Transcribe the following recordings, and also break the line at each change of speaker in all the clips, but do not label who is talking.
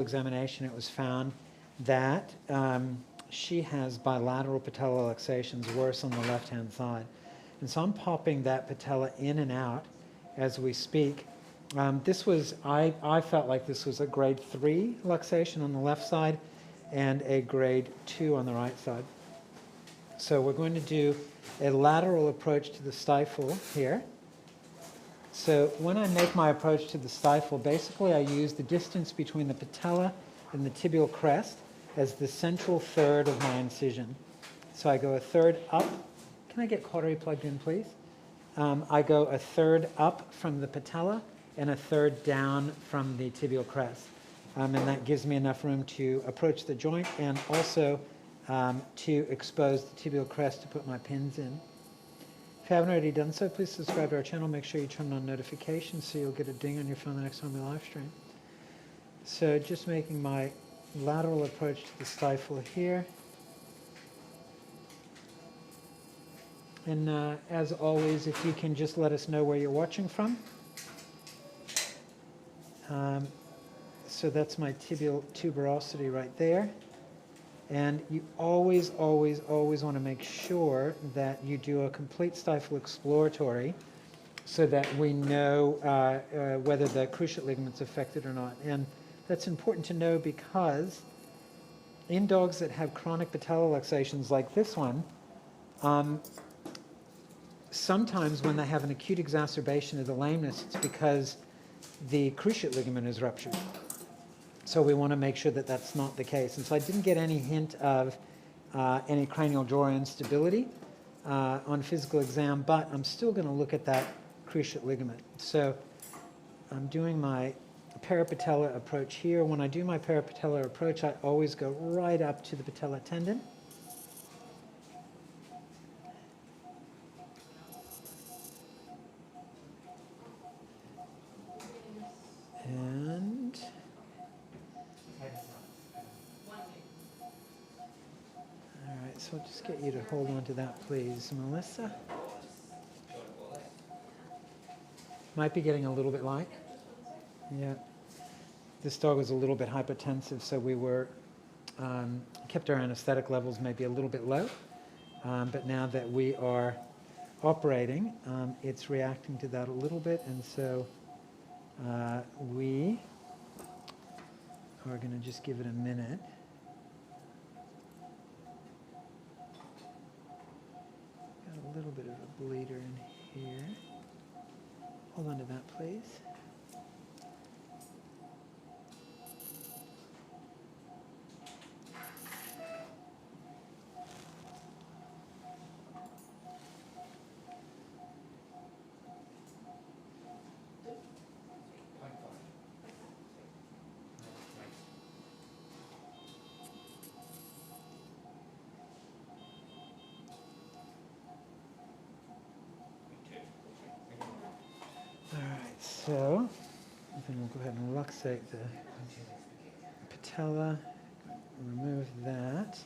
examination, it was found that she has bilateral patella luxations worse on the left-hand side. And so I'm popping that patella in and out as we speak. This was, I felt like this was a grade 3 luxation on the left side and a grade 2 on the right side. So we're going to do a lateral approach to the stifle here. So when I make my approach to the stifle, basically I use the distance between the patella and the tibial crest as the central third of my incision. So I go a third up. Can I get cautery plugged in, please? I go a third up from the patella and a third down from the tibial crest. And that gives me enough room to approach the joint and also to expose the tibial crest to put my pins in. If you haven't already done so, please subscribe to our channel. Make sure you turn on notifications so you'll get a ding on your phone the next time we live stream. So just making my lateral approach to the stifle here. And as always, if you can just let us know where you're watching from. So that's my tibial tuberosity right there. And you always, always, always want to make sure that you do a complete stifle exploratory so that we know whether the cruciate ligament's affected or not. And that's important to know because in dogs that have chronic patella luxations like this one, sometimes when they have an acute exacerbation of the lameness, it's because the cruciate ligament is ruptured. So we want to make sure that that's not the case. And so I didn't get any hint of any cranial jaw instability on physical exam, but I'm still going to look at that cruciate ligament. So I'm doing my parapatellar approach here. When I do my parapatellar approach, I always go right up to the patella tendon. And all right, so I'll just get you to hold on to that, please, Melissa. Might be getting a little bit light. Yeah. This dog was a little bit hypertensive, so we were kept our anesthetic levels maybe a little bit low. But now that we are operating, it's reacting to that a little bit, and so we are going to just give it a minute. Got a little bit of a bleeder in here. Hold on to that, please. So, then we'll go ahead and luxate the patella, remove that.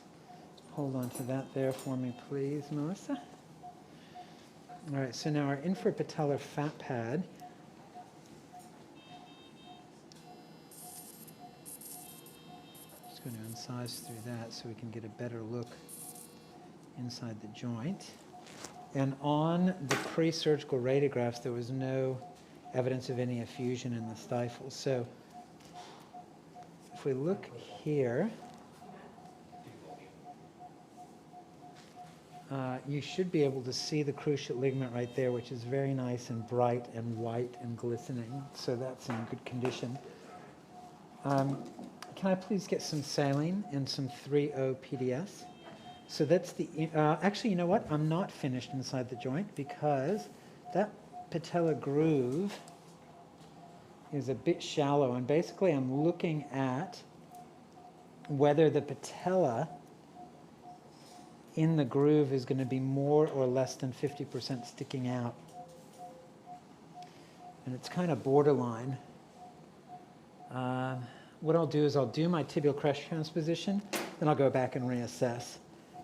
Hold on to that there for me, please, Melissa. All right, so now our infrapatellar fat pad. Just going to incise through that so we can get a better look inside the joint. And on the pre-surgical radiographs, there was no evidence of any effusion in the stifle. So if we look here, you should be able to see the cruciate ligament right there, which is very nice and bright and white and glistening. So that's in good condition. Can I please get some saline and some 3O PDS? So that's the, actually, you know what? I'm not finished inside the joint because that patella groove is a bit shallow, and basically I'm looking at whether the patella in the groove is going to be more or less than 50% sticking out. And it's kind of borderline. What I'll do is I'll do my tibial crest transposition, then I'll go back and reassess,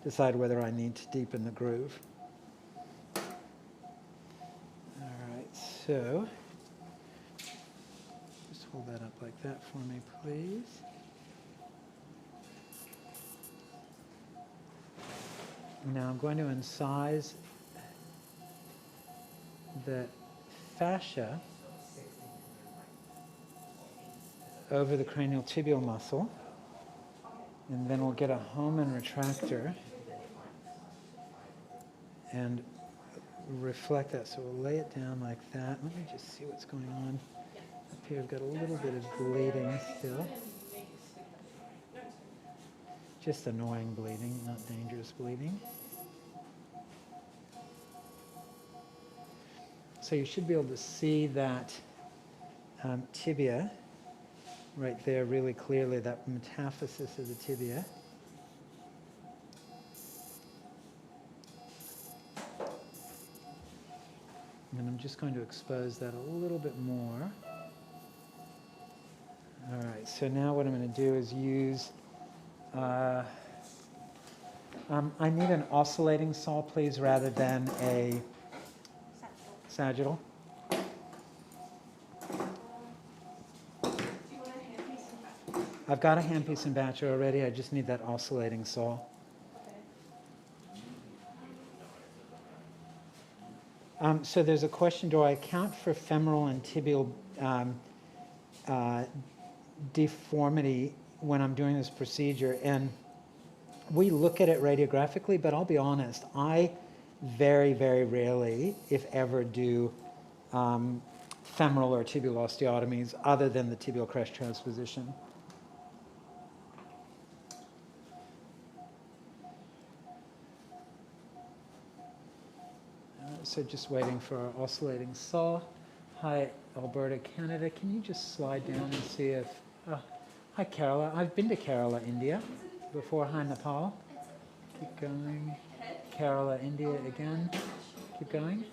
decide whether I need to deepen the groove. So, just hold that up like that for me, please. Now I'm going to incise the fascia over the cranial tibial muscle, and then we'll get a Hohmann retractor and reflect that. So we'll lay it down like that. Let me just see what's going on. Up here I've got a little bit of bleeding still. Just annoying bleeding, not dangerous bleeding. So you should be able to see that tibia right there really clearly, that metaphysis of the tibia. And I'm just going to expose that a little bit more. All right, so now what I'm going to do is use, I need an oscillating saw, please, rather than a sagittal. I've got a handpiece and batcher already. I just need that oscillating saw. So there's a question, do I account for femoral and tibial deformity when I'm doing this procedure? And we look at it radiographically, but I'll be honest, I very, very rarely, if ever, do femoral or tibial osteotomies other than the tibial crest transposition. So just waiting for our oscillating saw. Hi, Alberta, Canada. Can you just slide down and see if... hi, Kerala. I've been to Kerala, India before. Hi, Nepal. Keep going. Kerala, India again. Keep going.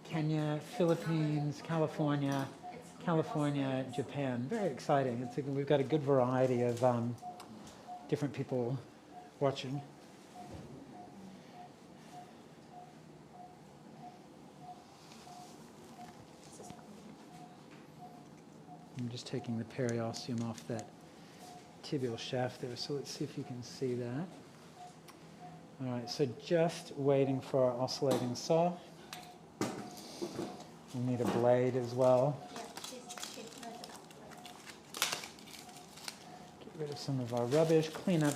Kenya, Philippines, California, Japan. Very exciting. We've got a good variety of different people watching. I'm just taking the periosteum off that tibial shaft there, so let's see if you can see that. All right, so just waiting for our oscillating saw. We'll need a blade as well. Get rid of some of our rubbish, clean up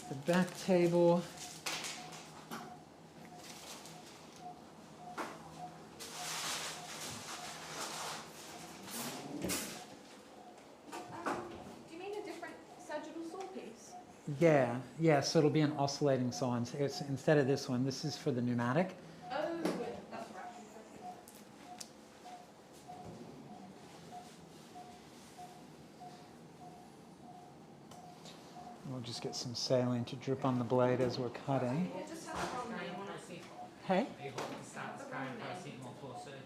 the back table. Yeah, so it'll be an oscillating saw. Instead of this one, this is for the pneumatic.
Oh, that's right.
We'll just get some saline to drip on the blade as we're cutting. Hey?
Are you hoping to start this guy on paracetamol for surgery?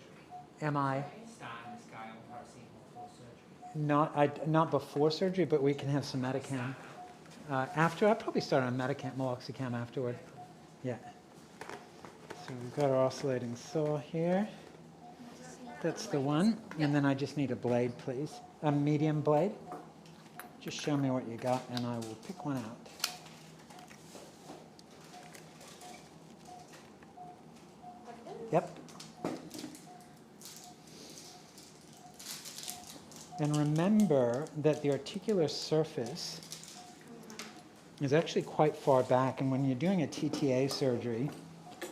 Am I?
Starting this guy on paracetamol for surgery?
Not before surgery, but we can have some Metacam. After, I'll probably start on Metacam, meloxicam afterward. Yeah. So we've got our oscillating saw here. That's the one. And then I just need a blade, please. A medium blade. Just show me what you got and I will pick one out. Yep. And remember that the articular surface is actually quite far back, and when you're doing a TTA surgery,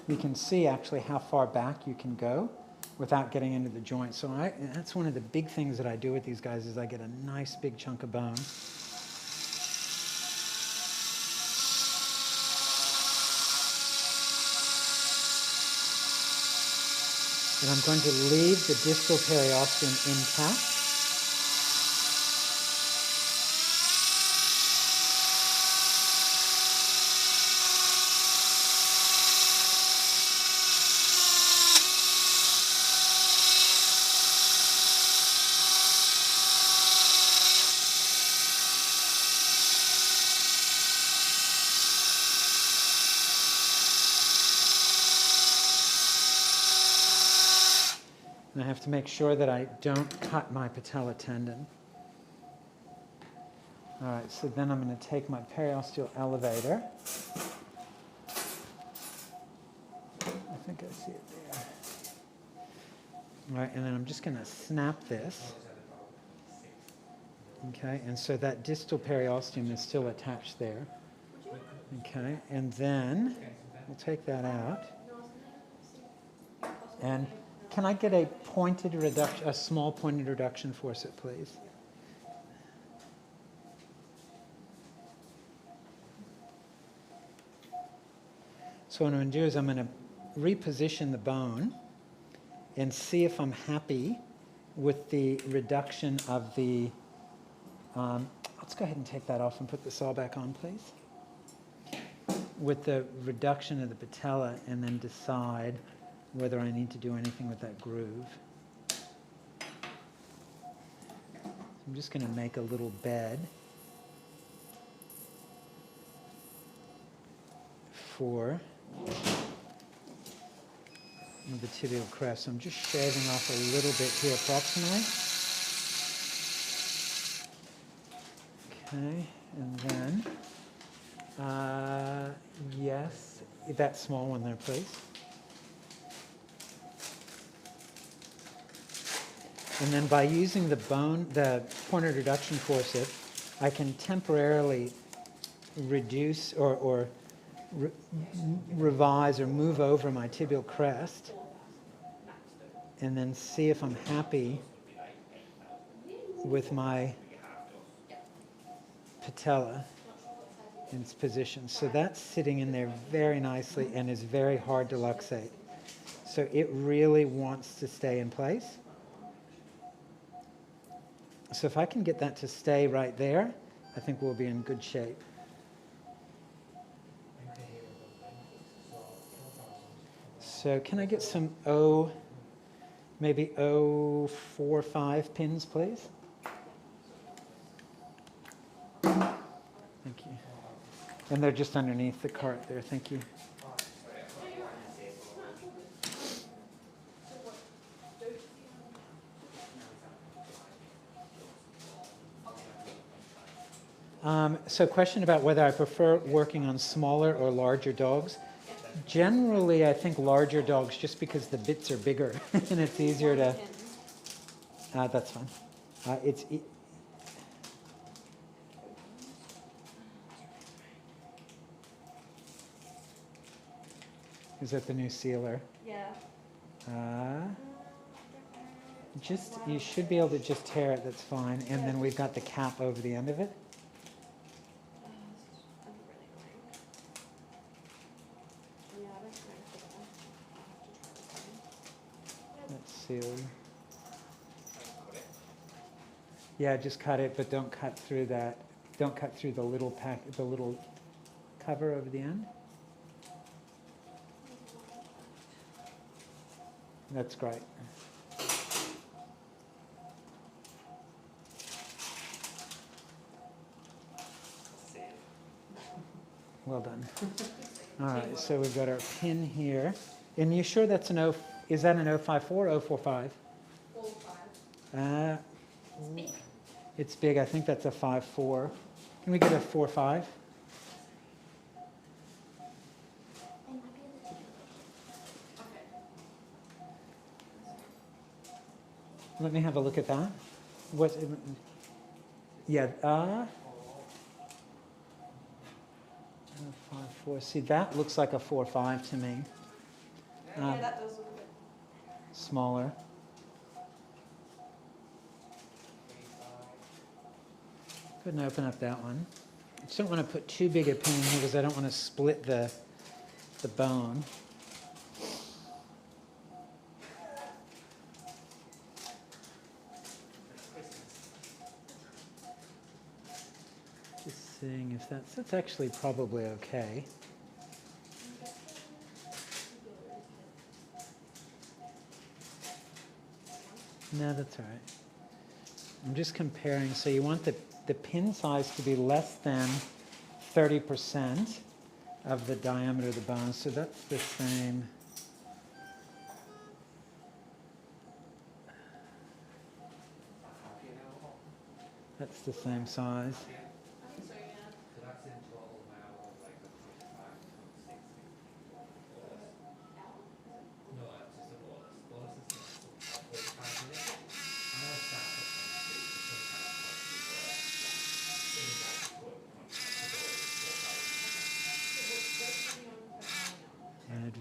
you can see actually how far back you can go without getting into the joint. So that's one of the big things that I do with these guys is I get a nice big chunk of bone. And I'm going to leave the distal periosteum intact. And I have to make sure that I don't cut my patella tendon. All right, so then I'm going to take my periosteal elevator All right, and then I'm just going to snap this. Okay, and so that distal periosteum is still attached there. Okay, and then we'll take that out. And can I get a pointed reduction, a small pointed reduction forcet, please? So what I'm going to do is I'm going to reposition the bone and see if I'm happy with the reduction of the, let's go ahead and take that off and put the saw back on, please. With the reduction of the patella, and then decide whether I need to do anything with that groove. I'm just going to make a little bed for the tibial crest. So I'm just shaving off a little bit here approximately. Okay, and then, yes, that small one there, please. And then by using the pointed reduction forceps, I can temporarily reduce or revise or move over my tibial crest, and then see if I'm happy with my patella in its position. So that's sitting in there very nicely and is very hard to luxate. So it really wants to stay in place. So if I can get that to stay right there, I think we'll be in good shape. So can I get some maybe 0.45 pins, please? Thank you. And they're just underneath the cart there. Thank you. So question about whether I prefer working on smaller or larger dogs. Generally, I think larger dogs, just because the bits are bigger and it's easier to... that's fine. Is that the new sealer?
Yeah.
You should be able to just tear it, that's fine. And then we've got the cap over the end of it. That's sealed. Yeah, just cut it, but don't cut through that. Don't cut through the little cover over the end. That's great. Well done. All right, so we've got our pin here. And you sure that's is that an 054 or 045? 45. It's big. I think that's a 5.4. Can we get a 4.5? Let me have a look at that. Yeah. 5.4. See, that looks like a 4.5 to me.
Yeah, that does look a bit
smaller. Go ahead and open up that one. I just don't want to put too big a pin in here because I don't want to split the bone. Just seeing if that's actually probably okay. No, that's all right. I'm just comparing. So you want the pin size to be less than 30% of the diameter of the bone. So that's the same. That's the same size.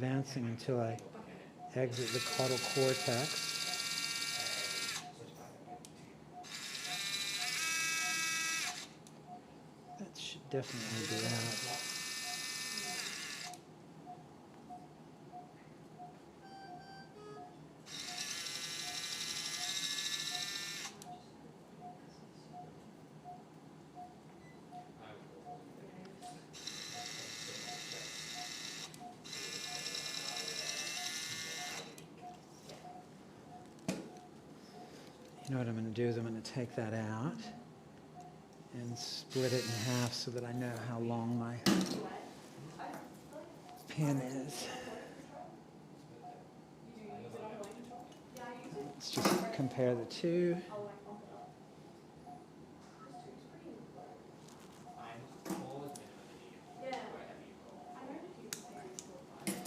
advancing until I exit the caudal cortex. That should definitely be out. You know what I'm going to do is I'm going to take that out and split it in half so that I know how long my pin is. Let's just compare the two.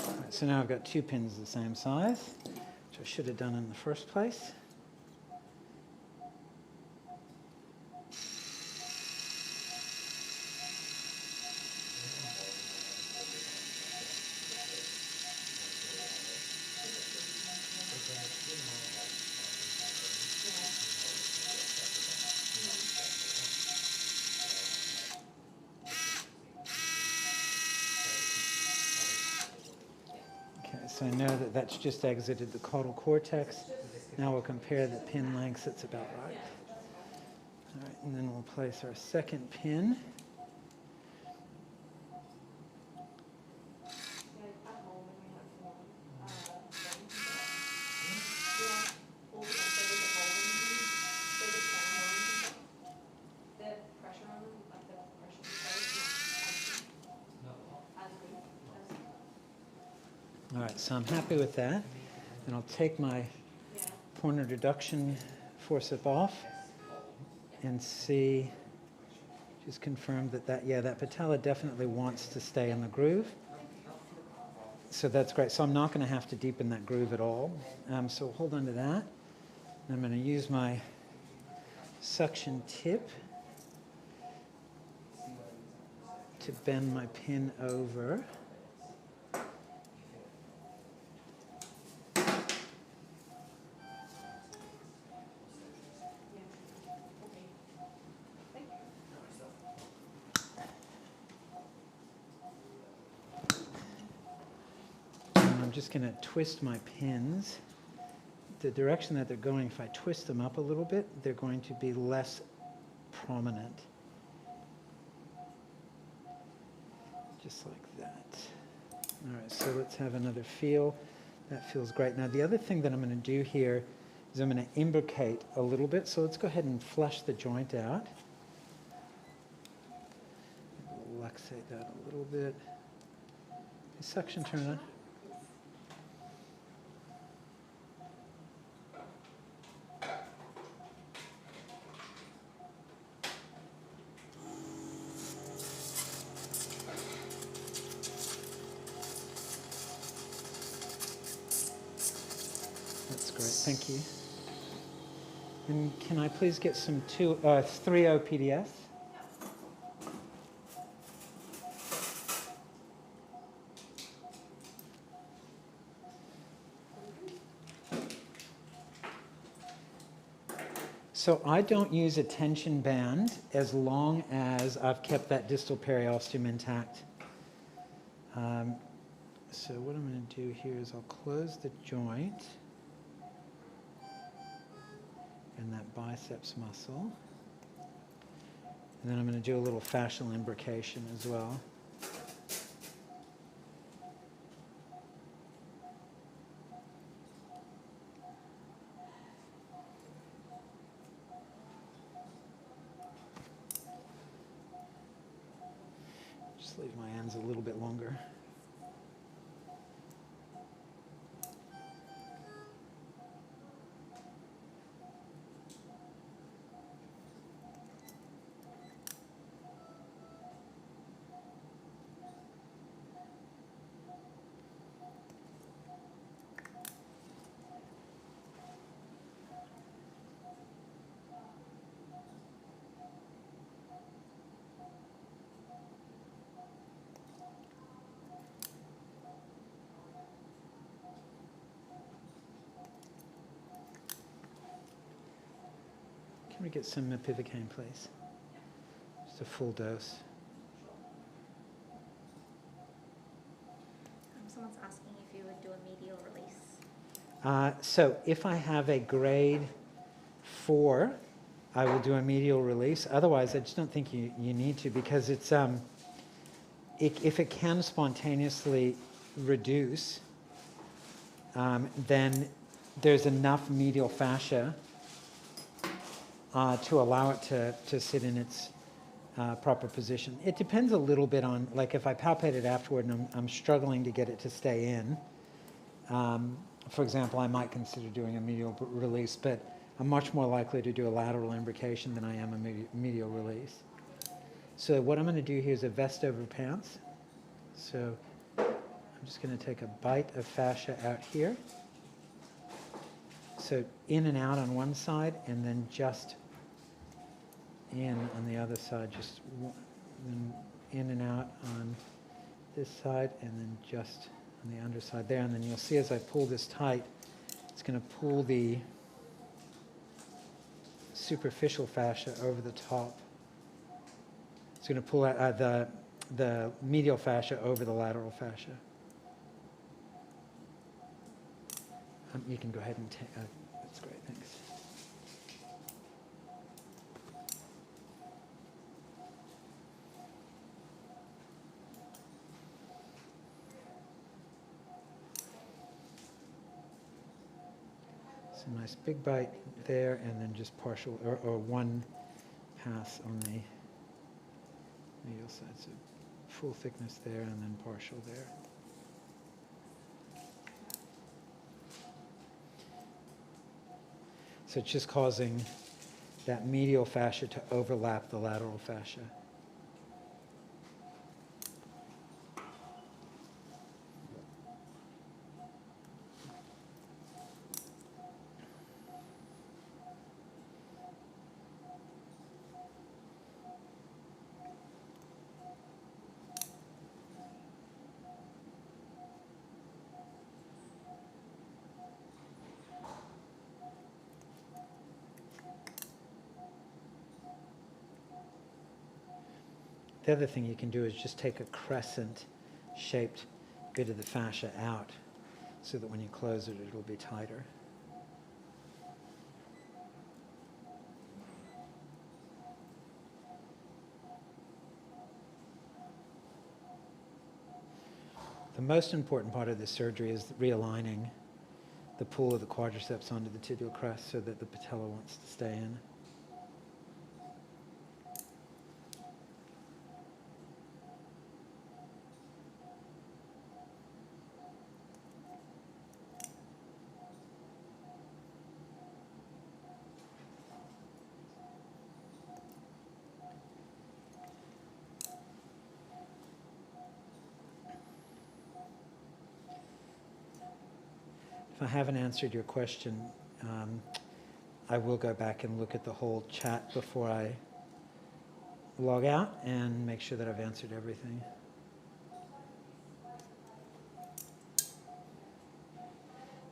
Right, so now I've got two pins the same size, which I should have done in the first place. So I know that that's just exited the caudal cortex. Now we'll compare the pin lengths. It's about right. All right, and then we'll place our second pin. All right, so I'm happy with that. And I'll take my pointer deduction forceps off and see, just confirm that that patella definitely wants to stay in the groove. So that's great. So I'm not going to have to deepen that groove at all. So hold on to that. And I'm going to use my suction tip to bend my pin over. I'm just going to twist my pins. The direction that they're going, if I twist them up a little bit, they're going to be less prominent. Just like that. All right, so let's have another feel. That feels great. Now the other thing that I'm going to do here is I'm going to imbricate a little bit. So let's go ahead and flush the joint out. Luxate that a little bit. Is suction turn on? That's great, thank you. And can I please get some 3O PDS? So I don't use a tension band as long as I've kept that distal periosteum intact. So what I'm going to do here is I'll close the joint and that biceps muscle. And then I'm going to do a little fascial imbrication as well. Just leave my hands a little bit longer. we get some ipivacaine, please? Just a full dose.
Someone's asking if you would do a medial release.
So if I have a grade 4, I will do a medial release. Otherwise, I just don't think you need to, because it's if it can spontaneously reduce, then there's enough medial fascia to allow it to sit in its proper position. It depends a little bit on, like if I palpate it afterward and I'm struggling to get it to stay in, for example, I might consider doing a medial release, but I'm much more likely to do a lateral imbrication than I am a medial release. So what I'm going to do here is a vest over pants. So I'm just going to take a bite of fascia out here. So in and out on one side, and then just in on the other side, just then in and out on this side, and then just on the underside there. And then you'll see as I pull this tight, it's going to pull the superficial fascia over the top. It's going to pull out the medial fascia over the lateral fascia. You can go ahead and take, that's great, thanks. So nice big bite there, and then just partial, or one pass on the medial side. So full thickness there, and then partial there. So it's just causing that medial fascia to overlap the lateral fascia. The other thing you can do is just take a crescent-shaped bit of the fascia out so that when you close it, it'll be tighter. The most important part of this surgery is realigning the pull of the quadriceps onto the tibial crest so that the patella wants to stay in. If I haven't answered your question, I will go back and look at the whole chat before I log out and make sure that I've answered everything.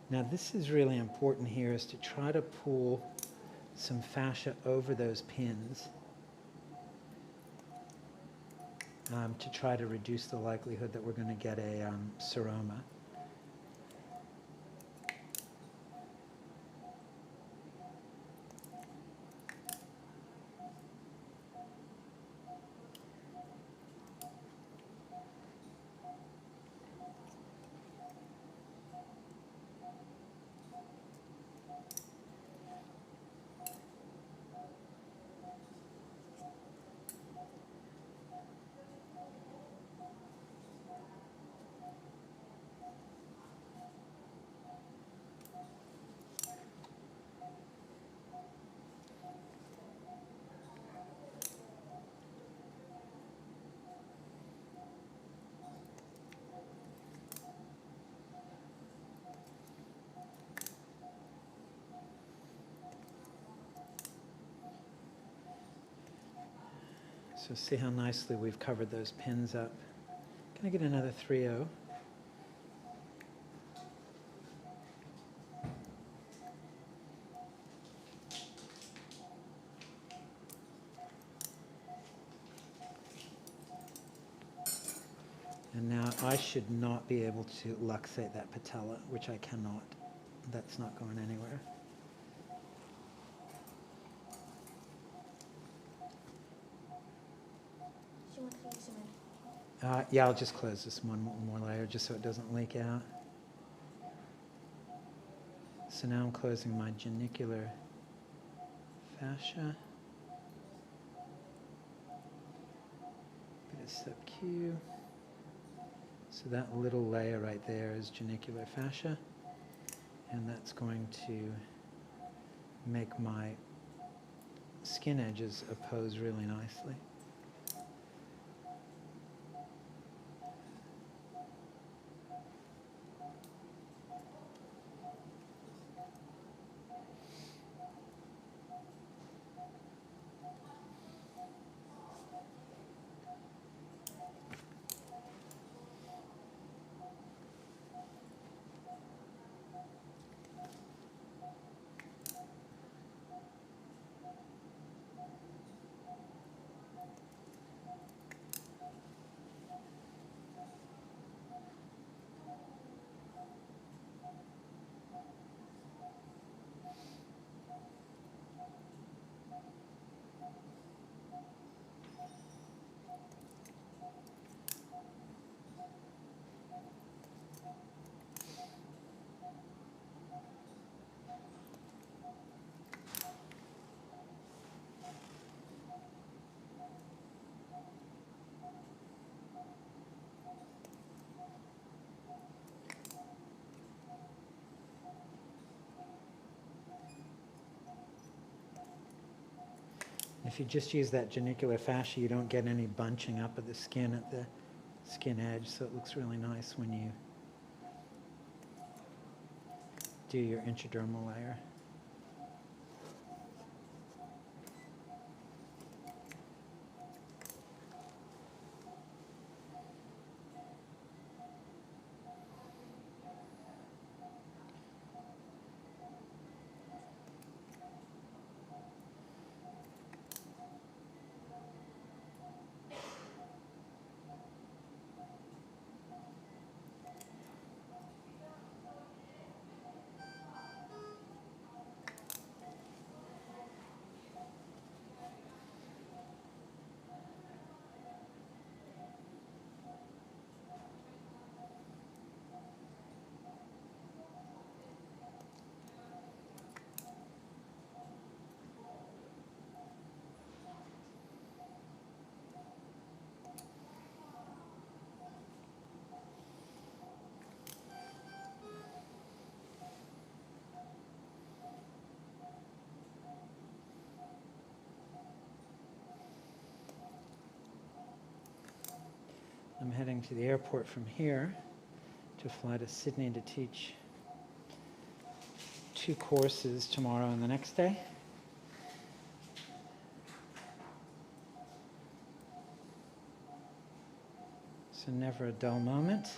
Now this is really important here, is to try to pull some fascia over those pins to try to reduce the likelihood that we're going to get a seroma. So see how nicely we've covered those pins up. Can I get another 3-0? And now I should not be able to luxate that patella, which I cannot. That's not going anywhere.
Do you want to zoom in?
Yeah, I'll just close this one more layer just so it doesn't leak out. So now I'm closing my genicular fascia. Bit of sub-Q. So that little layer right there is genicular fascia, and that's going to make my skin edges oppose really nicely. If you just use that genicular fascia, you don't get any bunching up of the skin at the skin edge, so it looks really nice when you do your intradermal layer. I'm heading to the airport from here to fly to Sydney to teach 2 courses tomorrow and the next day. So never a dull moment.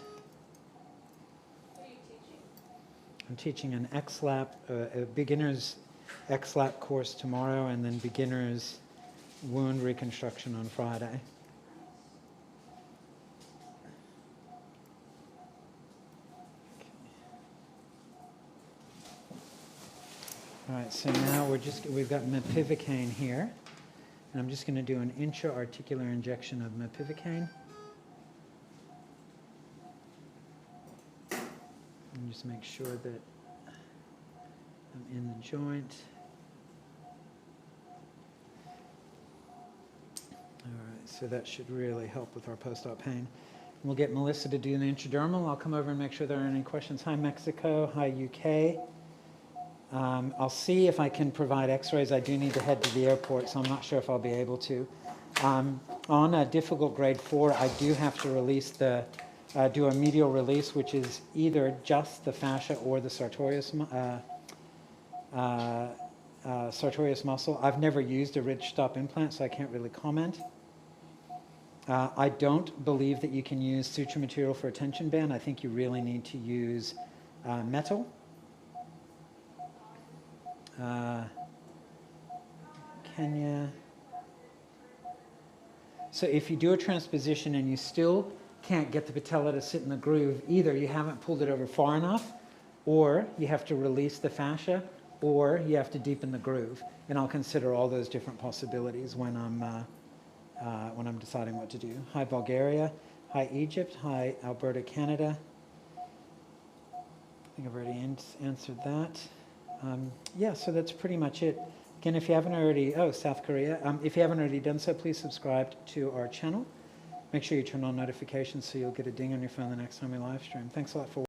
What are you teaching?
I'm teaching an XLAP, a beginner's XLAP course tomorrow, and then beginner's wound reconstruction on Friday. All right, so now we've got mepivacaine here, and I'm just going to do an intra-articular injection of mepivacaine. And just make sure that I'm in the joint. All right, so that should really help with our post-op pain. We'll get Melissa to do the intradermal. I'll come over and make sure there aren't any questions. Hi, Mexico. Hi, UK. I'll see if I can provide x-rays. I do need to head to the airport, so I'm not sure if I'll be able to. On a difficult grade 4, I do have to release do a medial release, which is either just the fascia or the sartorius muscle. I've never used a ridge stop implant, so I can't really comment. I don't believe that you can use suture material for a tension band. I think you really need to use metal. Kenya. So if you do a transposition and you still can't get the patella to sit in the groove, either you haven't pulled it over far enough, or you have to release the fascia, or you have to deepen the groove. And I'll consider all those different possibilities when I'm deciding what to do. Hi, Bulgaria. Hi, Egypt. Hi, Alberta, Canada. I think I've already answered that. Yeah, so that's pretty much it. Again, if you haven't already, South Korea. If you haven't already done so, please subscribe to our channel. Make sure you turn on notifications so you'll get a ding on your phone the next time we live stream. Thanks a lot for